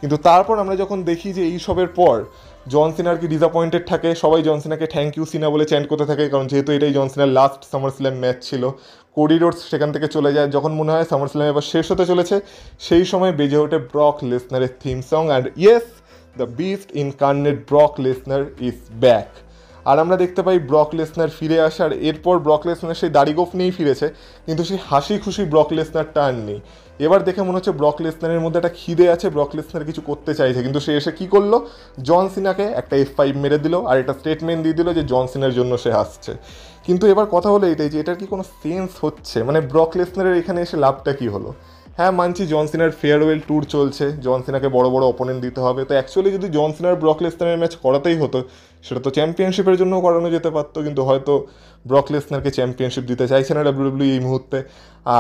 কিন্তু তারপর আমরা যখন দেখি যে এই সবের পর জন সিনার কি ডিসঅ্যাপয়েন্টেড থাকে, সবাই জন সিনাকে থ্যাংক ইউ সিনা বলে চ্যান্ট করতে থাকে, কারণ যেহেতু এটাই জন সিনার লাস্ট সামার স্ল্যাম ম্যাচ ছিল। কোডি রোডস সেখান থেকে চলে যায়, যখন মনে হয় সামার স্ল্যাম এবার শেষ হতে চলেছে, সেই সময় বেজে ওঠে ব্রক লেসনারের theme song, and yes, the beast incarnate Brock Lesnar is back. আর আমরা দেখতে পাই ব্রক লেসনার ফিরে আসে, আর এরপর ব্রক লেসনার সেই দাড়ি গোঁফ নিয়েই ফিরেছে, কিন্তু সেই হাসি খুশি ব্রক লেসনারটা আর নেই। এবার দেখে মনে হচ্ছে ব্রক লেসনারের মধ্যে একটা খিদে আছে, ব্রক লেসনার কিছু করতে চাইছে, কিন্তু সে এসে কী করলো, জন সিনাকে একটা F5 মেরে দিল, আর একটা স্টেটমেন্ট দিয়ে দিল যে জন সিনার জন্য সে হাসছে। কিন্তু এবার কথা হলো এটাই যে এটার কি কোনো সেন্স হচ্ছে, মানে ব্রক লেসনারের এখানে এসে লাভটা কী হলো? হ্যাঁ মানছি জন সিনার ফেয়ারওয়েল ট্যুর চলছে, জন সিনাকে বড় বড় অপোনেন্ট দিতে হবে, তো অ্যাকচুয়ালি যদি জন সিনার ব্রক লেসনারের ম্যাচ করাতেই হতো, সেটা তো চ্যাম্পিয়নশিপের জন্য করানো যেতে পারতো, কিন্তু হয়তো ব্রক লেসনারকে চ্যাম্পিয়নশিপ দিতে চাইছে না ডাব্লিউডাব্লিউ এই মুহূর্তে।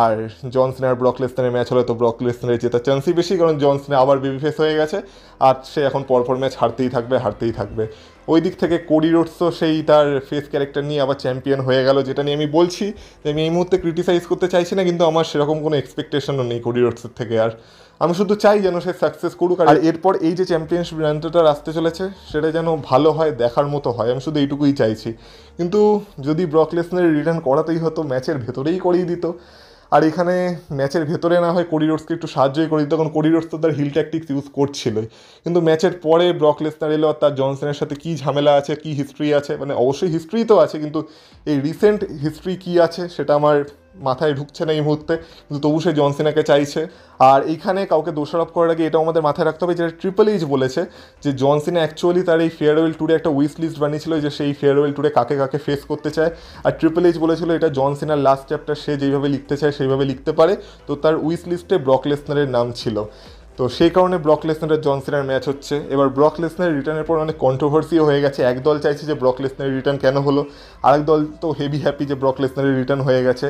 আর জন সিনার ব্রক লেসনারের ম্যাচ হলে তো ব্রক লেসনারের জেতার চান্সই বেশি, কারণ জন সিনা আবার বেবি ফেস হয়ে গেছে, আর সে এখন পরপর ম্যাচ হারতেই থাকবে। ওই দিক থেকে কোডি রোডসও সেই তার ফেস ক্যারেক্টার নিয়ে আবার চ্যাম্পিয়ন হয়ে গেল, যেটা নিয়ে আমি বলছি যে আমি এই মুহূর্তে ক্রিটিসাইজ করতে চাইছি না, কিন্তু আমার সেরকম কোনো এক্সপেকটেশনও নেই কোডি রোডসের থেকে। আর আমি শুধু চাই যেন সে সাকসেস করুক, আর এরপর এই যে চ্যাম্পিয়নশিপ রানটা আসতে চলেছে সেটা যেন ভালো হয়, দেখার মতো হয়, আমি শুধু এইটুকুই চাইছি। কিন্তু যদি ব্রক লেসনারের রিটার্ন করাতেই হতো, ম্যাচের ভেতরেই করিয়ে দিত, আর এখানে ম্যাচের ভেতরে না হয় কোডি রোডসকে একটু সাহায্যই করে দিত, কারণ কোডি রোডস তো তার হিল ট্যাকটিক্স ইউজ করছিলই। কিন্তু ম্যাচের পরে ব্রক লেসনার এলো, আর তার জনসনের সাথে কী ঝামেলা আছে, কী হিস্ট্রি আছে, মানে অবশ্যই হিস্ট্রি তো আছে, কিন্তু এই রিসেন্ট হিস্ট্রি কী আছে সেটা আমার মাথায় ঢুকছে না এই মুহূর্তে, কিন্তু তবু সে জন সিনাকে চাইছে। আর এইখানে কাউকে দোষারোপ করার আগে এটাও আমাদের মাথায় রাখতে হবে, যেটা ট্রিপল এইচ বলেছে যে জন সিনা অ্যাকচুয়ালি তার এই ফেয়ারওয়েল ট্যুরে একটা উইশ লিস্ট বানিয়েছিল, যে সেই ফেয়ারওয়েল ট্যুরে কাকে কাকে ফেস করতে চায়, আর ট্রিপল এইচ বলেছিল এটা জন সিনার লাস্ট চ্যাপ্টার, সে যেইভাবে লিখতে চায় সেইভাবে লিখতে পারে, তো তার উইশ লিস্টে ব্রক লেসনারের নাম ছিল। তো সেই কারণে ব্রক লেসনারের জন সিনার ম্যাচ হচ্ছে। এবার ব্রক লেসনারের রিটার্নের পর অনেক কন্ট্রোভার্সিও হয়ে গেছে, এক দল চাইছে যে ব্রক লেসনারের রিটার্ন কেন হলো, আরেক দল তো হেভি হ্যাপি যে ব্রক লেসনারের রিটার্ন হয়ে গেছে।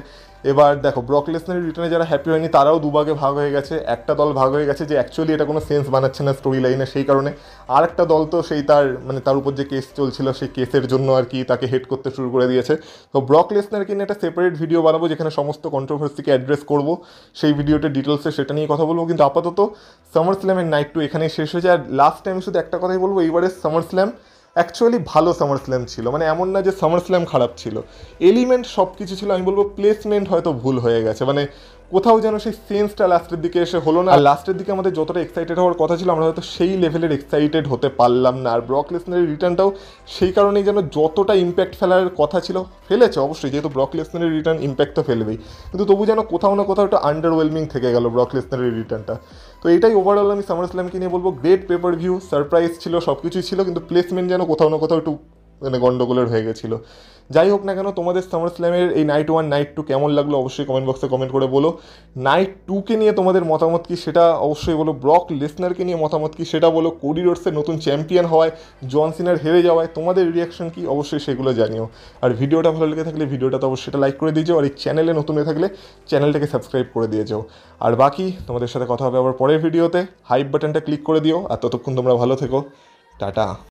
এবার দেখো ব্রক লেসনারের রিটার্নে যারা হ্যাপি হয়নি তারাও দুভাগে ভাগ হয়ে গেছে, একটা দল ভাগ হয়ে গেছে যে অ্যাকচুয়ালি এটা কোনো সেন্স বানাচ্ছে না স্টোরি লাইনে, সেই কারণে। আর একটা দল তো সেই তার উপর যে কেস চলছিল সেই কেসের জন্য আর কি তাকে হেট করতে শুরু করে দিয়েছে। তো ব্রক লেসনারকে নিয়ে একটা সেপারেট ভিডিও বানাবো, যেখানে সমস্ত কন্ট্রোভার্সিকে অ্যাড্রেস করবো, সেই ভিডিওতে ডিটেলসে সেটা নিয়ে কথা বলবো। কিন্তু আপাতত সামার স্ল্যামের নাইট 2 এখানেই শেষ হয়েছে। আর লাস্ট টাইম শুধু একটা কথাই বলবো, এইবারের সামার স্ল্যাম অ্যাকচুয়ালি ভালো সামার স্ল্যাম ছিল, মানে এমন না যে সামার স্ল্যাম খারাপ ছিল, এলিমেন্ট সব কিছু ছিল। আমি বলবো প্লেসমেন্ট হয়তো ভুল হয়ে গেছে, মানে কোথাও যেন সেই সেন্সটা লাস্টের দিকে এসে হলো না। আর লাস্টের দিকে আমাদের যতটা এক্সাইটেড হওয়ার কথা ছিল আমরা হয়তো সেই লেভেলের এক্সাইটেড হতে পারলাম না। আর ব্রক লেসনারের রিটার্নটাও সেই কারণেই যেন যতটা ইম্প্যাক্ট ফেলার কথা ছিল ফেলেছে, অবশ্যই যেহেতু ব্রক লেসনারের রিটার্ন ইম্প্যাক্ট তো ফেলবেই, কিন্তু তবু যেন কোথাও না কোথাও একটা আন্ডারওয়েলমিং থেকে গেল ব্রক লেসনারের রিটার্নটা। তো এটাই ওভারঅল আমি সামার স্ল্যামকে নিয়ে বলবো, গ্রেট পেপার ভিউ, সারপ্রাইজ ছিল, সব কিছুই ছিল, কিন্তু প্লেসমেন্ট যেন কোথাও না কোথাও একটু মানে গন্ডগোলের হয়ে গেছিলো। যাই হোক না কেন, তোমাদের সামার স্ল্যামের এই নাইট 1 নাইট 2 কেমন লাগলো অবশ্যই কমেন্ট বক্সে কমেন্ট করে বলো। নাইট 2কে নিয়ে তোমাদের মতামত কি সেটা অবশ্যই বলো, ব্রক লেসনারকে নিয়ে মতামত কি সেটা বলো, কোডি রোডসের নতুন চ্যাম্পিয়ন হওয়ায়, জন সিনার হেরে যাওয়ায় তোমাদের রিয়াকশন কি অবশ্যই সেগুলো জানিও। আর ভিডিওটা ভালো লেগে থাকলে ভিডিওটা তো অবশ্যই সেটা লাইক করে দিয়েছো, আর এই চ্যানেলে নতুন হয়ে থাকলে চ্যানেলটাকে সাবস্ক্রাইব করে দিয়ে যাও। আর বাকি তোমাদের সাথে কথা হবে আবার পরের ভিডিওতে, হাইপ বাটনটা ক্লিক করে দিও। আর ততক্ষণ তোমরা ভালো থেকো, টাটা।